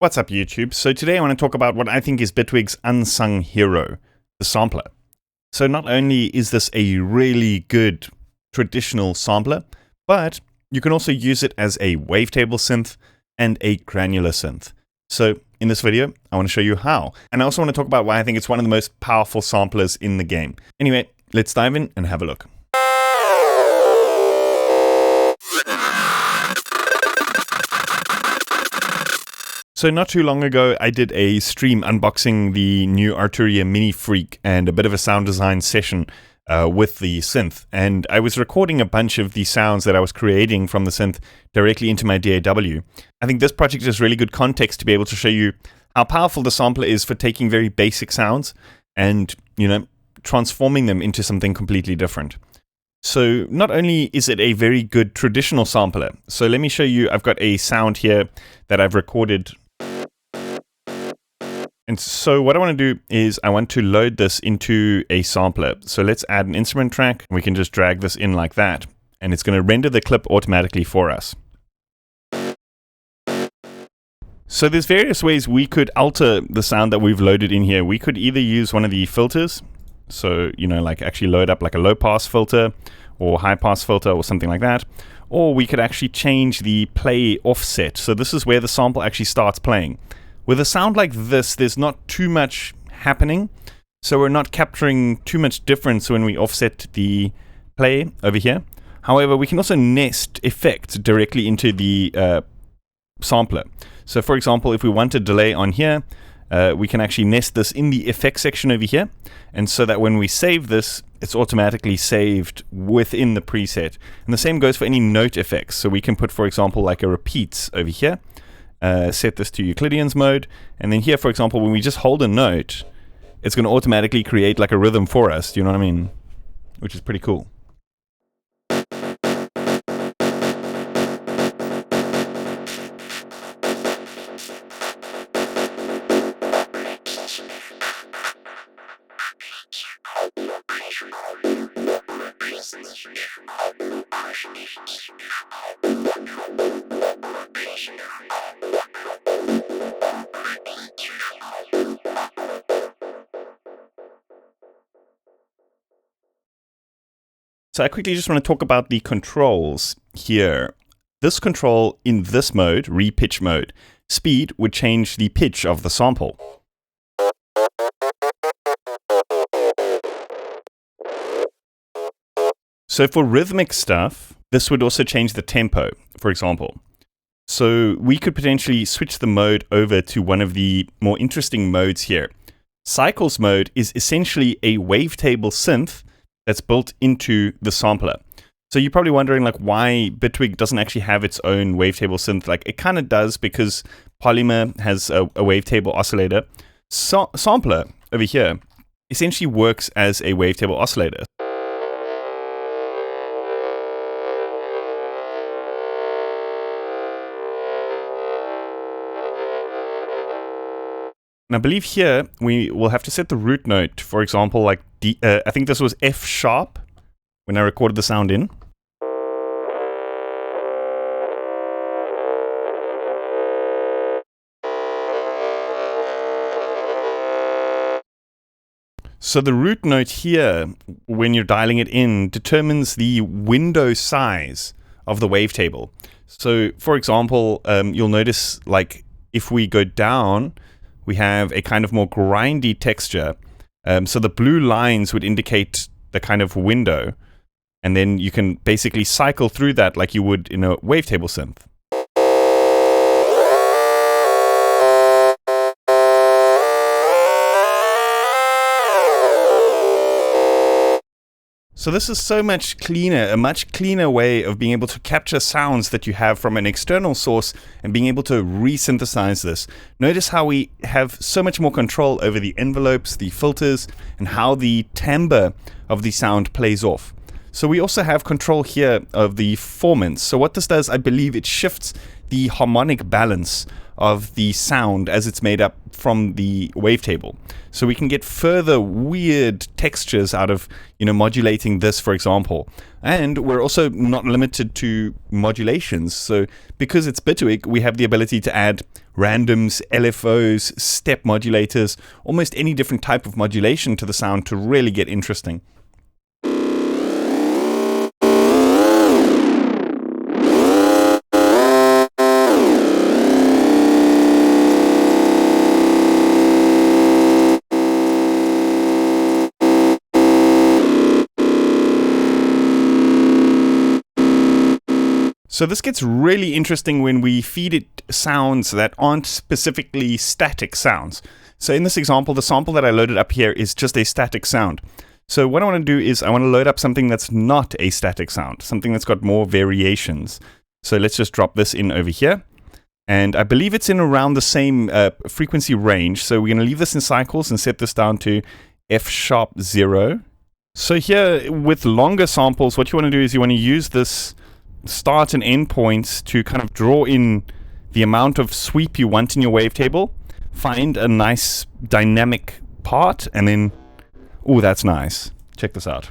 What's up, YouTube? So today I want to talk about what I think is Bitwig's unsung hero, the sampler. So not only is this a really good traditional sampler, but you can also use it as a wavetable synth and a granular synth. So in this video, I want to show you how. And I also want to talk about why I think it's one of the most powerful samplers in the game. Anyway, let's dive in and have a look. So not too long ago, I did a stream unboxing the new Arturia Mini Freak and a bit of a sound design session with the synth. And I was recording a bunch of the sounds that I was creating from the synth directly into my DAW. I think this project is really good context to be able to show you how powerful the sampler is for taking very basic sounds and, transforming them into something completely different. So not only is it a very good traditional sampler, so let me show you, I've got a sound here that I've recorded. And so what I want to do is I want to load this into a sampler. So let's add an instrument track. We can just drag this in like that. And it's going to render the clip automatically for us. So there's various ways we could alter the sound that we've loaded in here. We could either use one of the filters. So, like actually load up like a low pass filter or high pass filter or something like that. Or we could actually change the play offset. So this is where the sample actually starts playing. With a sound like this, there's not too much happening, so we're not capturing too much difference when we offset the play over here. However, we can also nest effects directly into the sampler. So for example, if we want a delay on here, we can actually nest this in the effects section over here, and so that when we save this, it's automatically saved within the preset. And the same goes for any note effects. So we can put, for example, like a repeats over here. Set this to Euclidean's mode, and then here, for example, when we just hold a note, it's going to automatically create like a rhythm for us, do you know what I mean? Which is pretty cool. So I quickly just want to talk about the controls here. This control in this mode, repitch mode, speed would change the pitch of the sample. So for rhythmic stuff, this would also change the tempo, for example. So we could potentially switch the mode over to one of the more interesting modes here. Cycles mode is essentially a wavetable synth that's built into the sampler. So you're probably wondering why Bitwig doesn't actually have its own wavetable synth. It kind of does because Polymer has a wavetable oscillator. Sampler over here essentially works as a wavetable oscillator. And I believe here we will have to set the root note, for example, like D, I think this was F sharp when I recorded the sound in. So the root note here, when you're dialing it in, determines the window size of the wavetable. So for example, you'll notice if we go down, we have a kind of more grindy texture. So the blue lines would indicate the kind of window, and then you can basically cycle through that like you would in a wavetable synth. So this is so much cleaner, a much cleaner way of being able to capture sounds that you have from an external source and being able to re-synthesize this. Notice how we have so much more control over the envelopes, the filters, and how the timbre of the sound plays off. So we also have control here of the formants. So what this does, I believe it shifts the harmonic balance of the sound as it's made up from the wavetable. So we can get further weird textures out of, modulating this, for example. And we're also not limited to modulations. So because it's Bitwig, we have the ability to add randoms, LFOs, step modulators, almost any different type of modulation to the sound to really get interesting. So this gets really interesting when we feed it sounds that aren't specifically static sounds. So in this example, the sample that I loaded up here is just a static sound. So what I want to do is I want to load up something that's not a static sound, something that's got more variations. So let's just drop this in over here. And I believe it's in around the same frequency range. So we're going to leave this in cycles and set this down to F#0. So here with longer samples, what you want to do is you want to use this start and end points to kind of draw in the amount of sweep you want in your wavetable, find a nice dynamic part, and then, oh, that's nice. Check this out.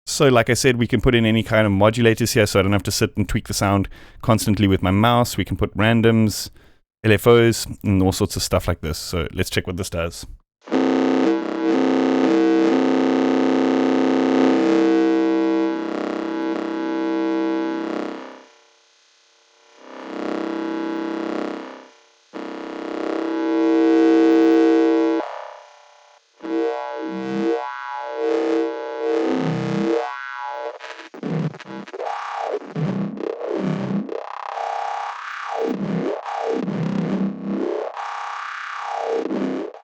So like I said, we can put in any kind of modulators here, so I don't have to sit and tweak the sound constantly with my mouse. We can put randoms, LFOs, and all sorts of stuff like this. So let's check what this does.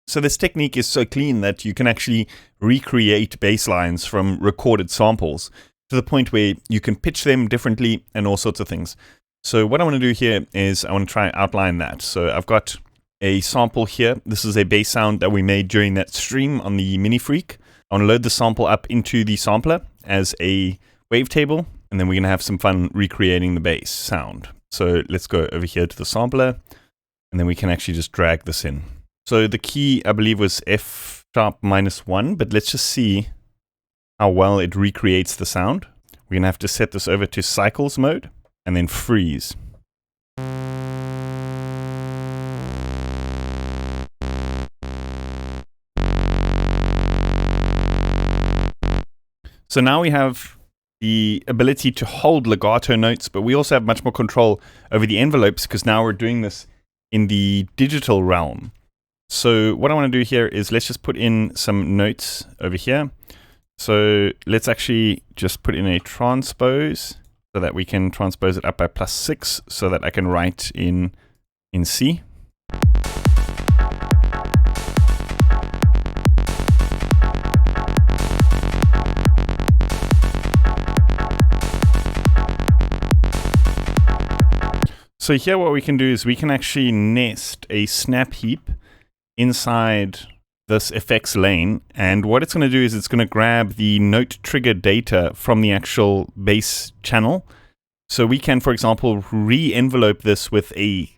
So this technique is so clean that you can actually recreate bass lines from recorded samples to the point where you can pitch them differently and all sorts of things. So what I want to do here is I want to try and outline that. So I've got a sample here. This is a bass sound that we made during that stream on the Mini Freak. I want to load the sample up into the sampler as a wavetable, and then we're going to have some fun recreating the bass sound. So let's go over here to the sampler, and then we can actually just drag this in. So the key, I believe, was F#-1, but let's just see how well it recreates the sound. We're going to have to set this over to cycles mode and then freeze. So now we have the ability to hold legato notes, but we also have much more control over the envelopes because now we're doing this in the digital realm. So what I want to do here is let's just put in some notes over here. So let's actually just put in a transpose so that we can transpose it up by +6 so that I can write in C. So here what we can do is we can actually nest a snap heap inside this effects lane, and what it's going to do is it's going to grab the note trigger data from the actual bass channel. So we can, for example, re-envelope this with a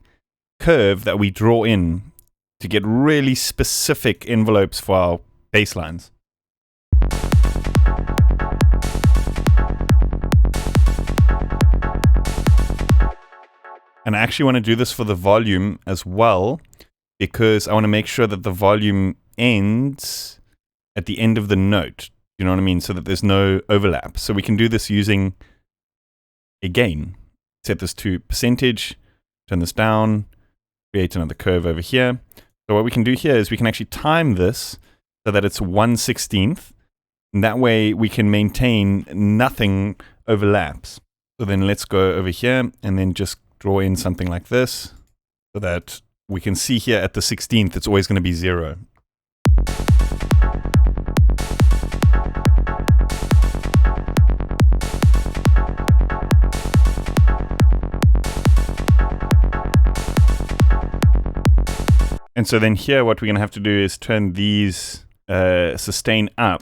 curve that we draw in to get really specific envelopes for our bass lines. And I actually want to do this for the volume as well, because I want to make sure that the volume ends at the end of the note. You know what I mean? So that there's no overlap. So we can do this using a gain. Set this to %, turn this down, create another curve over here. So what we can do here is we can actually time this so that it's 1/16. And that way we can maintain nothing overlaps. So then let's go over here and then just draw in something like this so that we can see here at the 16th, it's always going to be 0. And so then here, what we're going to have to do is turn these sustain up.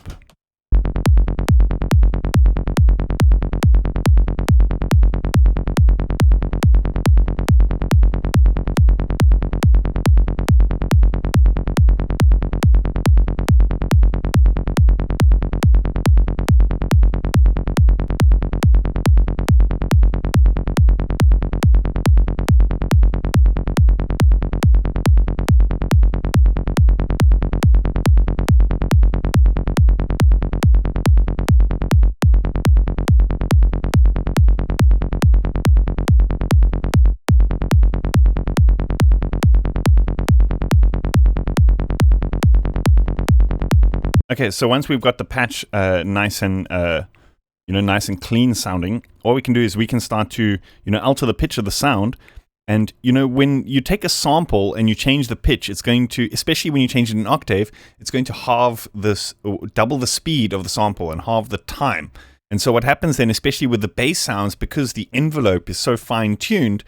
Okay, so once we've got the patch nice and nice and clean sounding, all we can do is we can start to alter the pitch of the sound. And when you take a sample and you change the pitch, it's going to, especially when you change it in octave, it's going to halve this, double the speed of the sample and halve the time. And so what happens then, especially with the bass sounds, because the envelope is so fine tuned,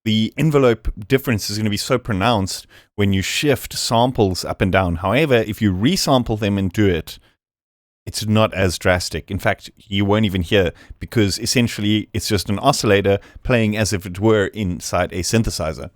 the envelope difference is going to be so pronounced when you shift samples up and down. However, if you resample them and do it, it's not as drastic. In fact, you won't even hear, because essentially it's just an oscillator playing as if it were inside a synthesizer.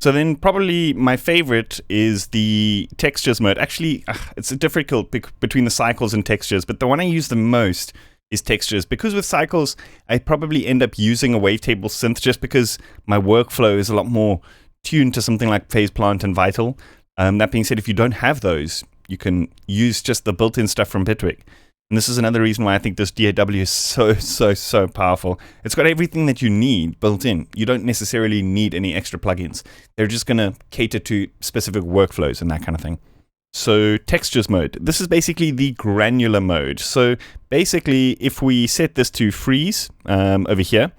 So then probably my favorite is the textures mode. Actually, it's difficult between the cycles and textures, but the one I use the most is textures, because with cycles, I probably end up using a wavetable synth just because my workflow is a lot more tuned to something like Phase Plant and Vital. That being said, if you don't have those, you can use just the built-in stuff from Bitwig. And this is another reason why I think this DAW is so powerful. It's got everything that you need built in. You don't necessarily need any extra plugins. They're just going to cater to specific workflows and that kind of thing. So textures mode. This is basically the granular mode. So basically, if we set this to freeze over here,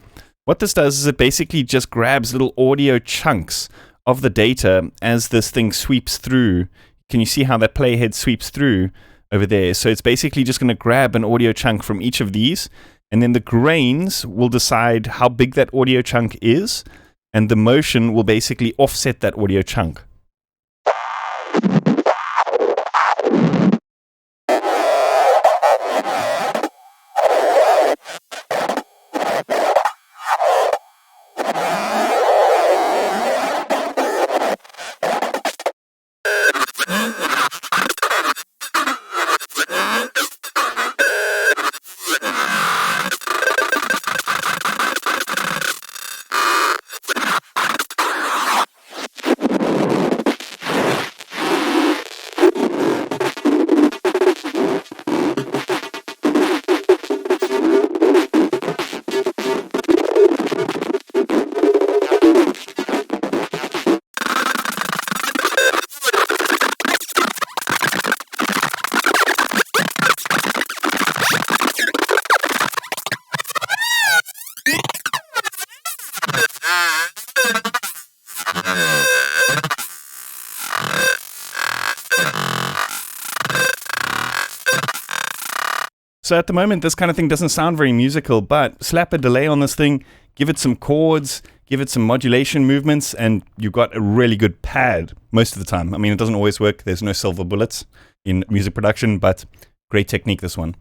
what this does is it basically just grabs little audio chunks of the data as this thing sweeps through. Can you see how that playhead sweeps through over there? So it's basically just going to grab an audio chunk from each of these, and then the grains will decide how big that audio chunk is, and the motion will basically offset that audio chunk. So at the moment, this kind of thing doesn't sound very musical, but slap a delay on this thing, give it some chords, give it some modulation movements, and you've got a really good pad most of the time. I mean, it doesn't always work. There's no silver bullets in music production, but great technique, this one.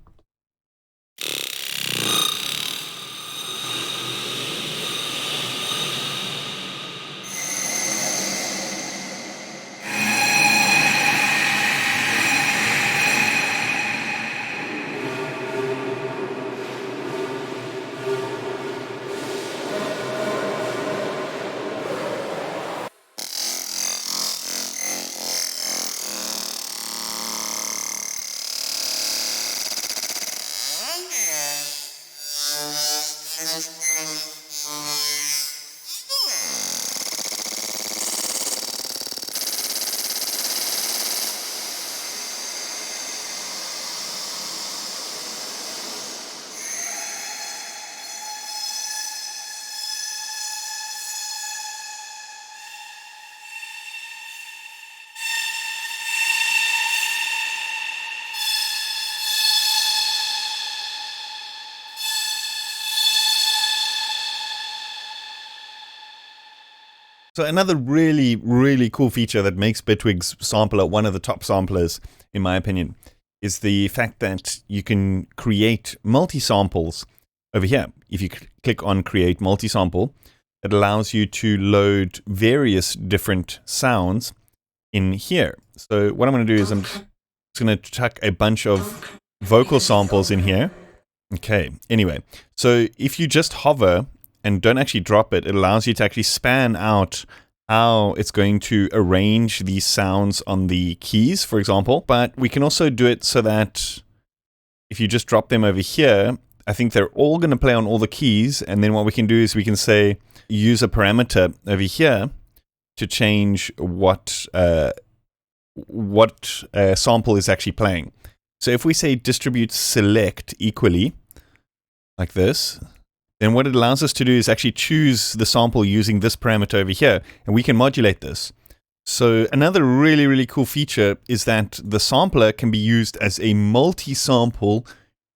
So another really, really cool feature that makes Bitwig's sampler one of the top samplers, in my opinion, is the fact that you can create multi-samples over here. If you click on Create Multi-Sample, it allows you to load various different sounds in here. So what I'm going to do is I'm just going to chuck a bunch of vocal samples in here. Okay, anyway, so if you just hover and don't actually drop it, it allows you to actually span out how it's going to arrange these sounds on the keys, for example. But we can also do it so that if you just drop them over here, I think they're all going to play on all the keys. And then what we can do is we can say, use a parameter over here to change what sample is actually playing. So if we say distribute select equally, like this, then what it allows us to do is actually choose the sample using this parameter over here, and we can modulate this. So another really, really cool feature is that the sampler can be used as a multi-sample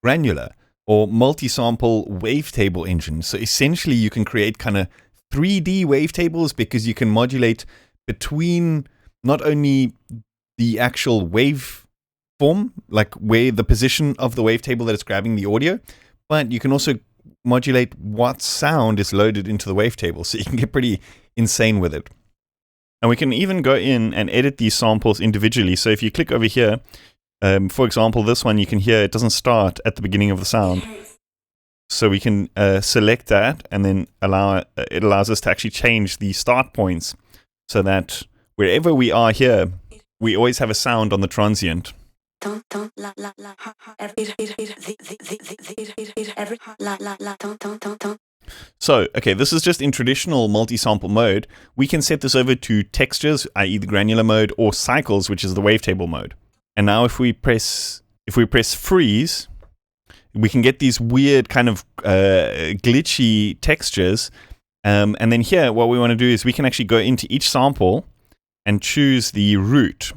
granular or multi-sample wavetable engine. So essentially you can create kind of 3D wavetables because you can modulate between not only the actual waveform, like where the position of the wavetable that it's grabbing the audio, but you can also modulate what sound is loaded into the wavetable, so you can get pretty insane with it. And we can even go in and edit these samples individually. So if you click over here, for example, this one, you can hear it doesn't start at the beginning of the sound. So we can select that, and then it allows us to actually change the start points so that wherever we are here, we always have a sound on the transient. So, okay, this is just in traditional multi-sample mode. We can set this over to textures, i.e. the granular mode, or cycles, which is the wavetable mode. And now if we press freeze, we can get these weird kind of glitchy textures. And then here, what we want to do is we can actually go into each sample and choose the root.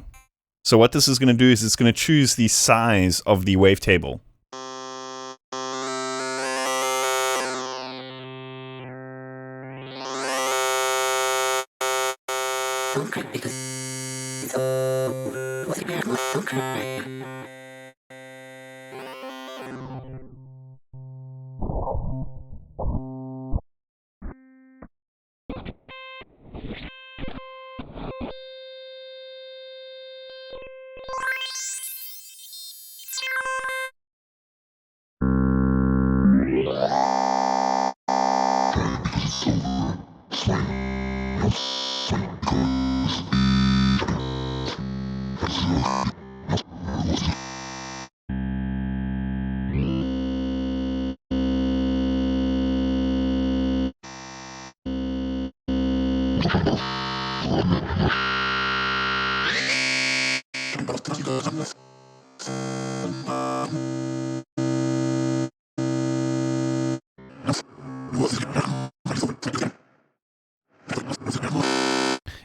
So what this is going to do is it's going to choose the size of the wavetable.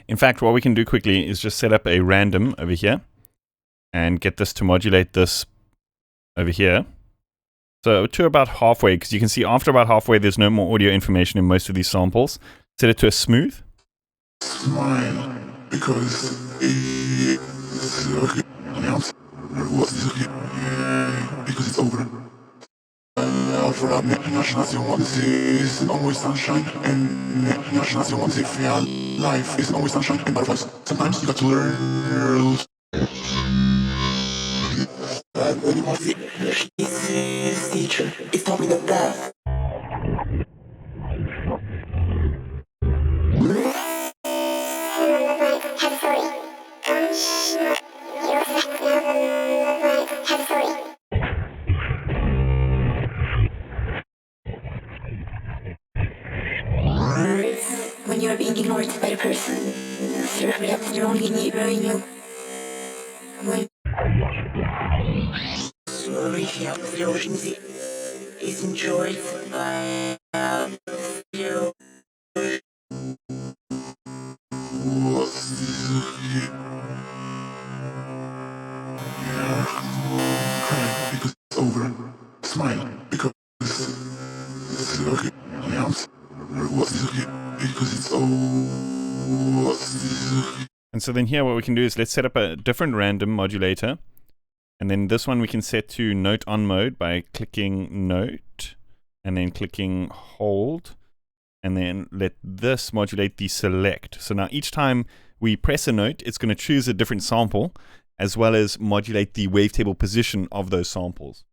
In fact, what we can do quickly is just set up a random over here and get this to modulate this over here. So to about halfway, because you can see after about halfway there's no more audio information in most of these samples. Set it to a smooth. Smile, because it's over. Is always sunshine, and life is always sunshine and butterflies. Sometimes you got to learn. This teacher is taught me the path. When you're being ignored by the person, you're only ignoring you. When is enjoyed by you. Cry because it's over. Smile because it's okay. What's okay because it's over. And so then here what we can do is let's set up a different random modulator. And then this one we can set to note on mode by clicking note and then clicking hold. And then let this modulate the select. So now each time we press a note, it's going to choose a different sample as well as modulate the wavetable position of those samples.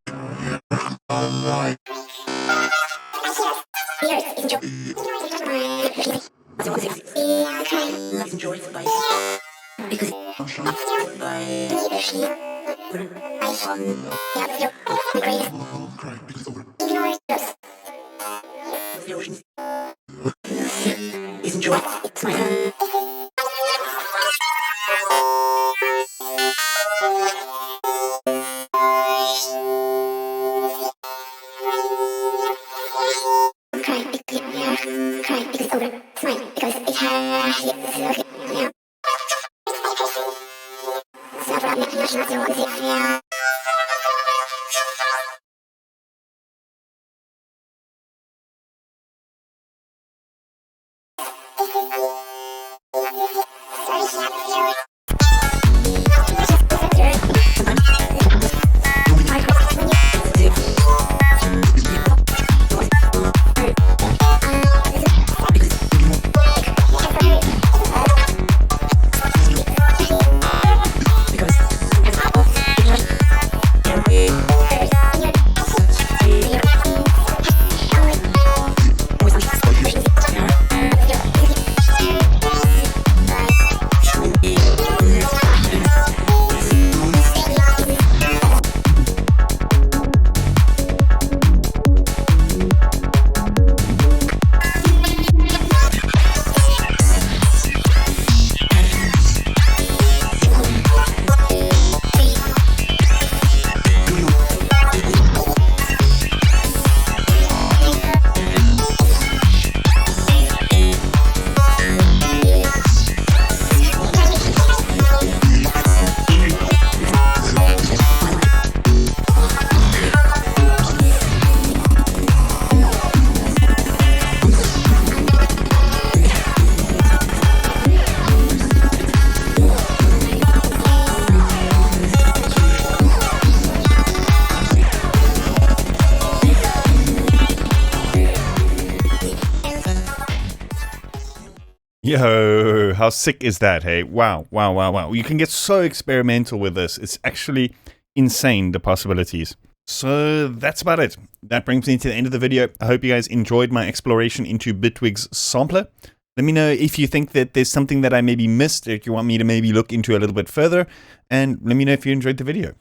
Yo, how sick is that, hey? Wow, wow, wow, wow. You can get so experimental with this. It's actually insane, the possibilities. So that's about it. That brings me to the end of the video. I hope you guys enjoyed my exploration into Bitwig's sampler. Let me know if you think that there's something that I maybe missed, that you want me to maybe look into a little bit further, and let me know if you enjoyed the video.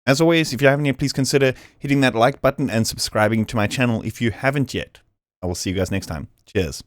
As always, if you haven't yet, please consider hitting that like button and subscribing to my channel if you haven't yet. I will see you guys next time. Cheers.